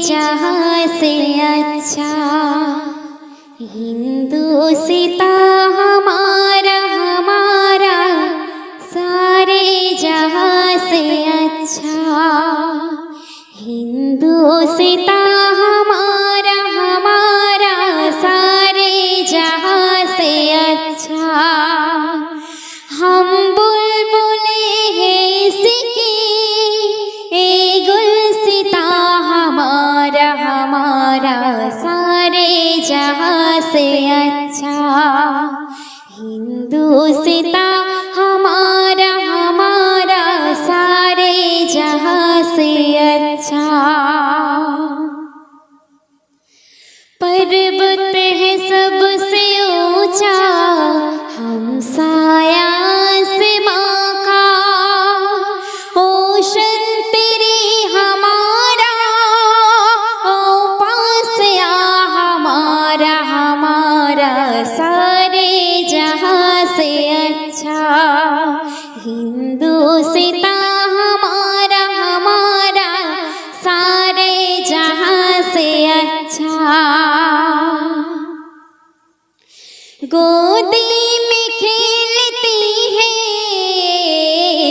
जहाँ से अच्छा हिंदुस्ता हमारा हमारा सारे जहाँ से अच्छा हिंदुस्ता हमारा हमारा सारे जहाँ से अच्छा। हम बुलबुले हैं इसकी ए गुलसिता हमारा हमारा सारे जहाँ से अच्छा हिंदुस्ता हमारा हमारा सारे जहाँ से अच्छा। पर्वत है सबसे ऊंचा हमसाया आसमां का ओशन तेरे हमारा ओ पास आ हमारा हमारा सारे जहाँ से अच्छा हिंदुस्ता हमारा हमारा सारे जहाँ से अच्छा। गोदी में खेलती है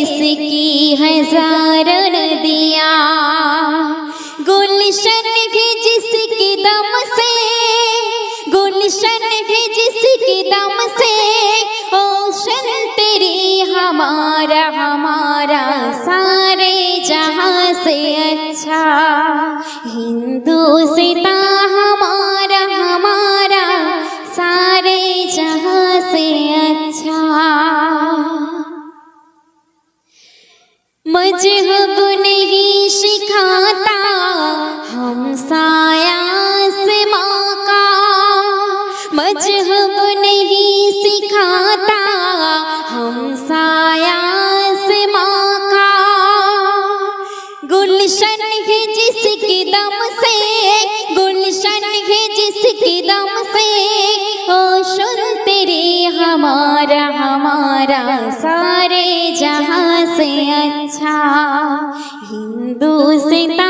इसकी हजारों नदियाँ गुलशन है जिसके दम से गुलशन है जिसके दम से ओशन तेरी हमारा हमारा सारे जहाँ से अच्छा हिंदुस्ता हमारा हमारा सारे जहाँ से अच्छा। मजहब नहीं सिखाता हमसाया आसमां का मजहब नहीं सिखाता हमसाया आसमां का गुलशन है जिसके दम से गुलशन है जिसके दम से ओशन तेरे हमारा हमारा सारे जहाँ से अच्छा हिंदुस्ता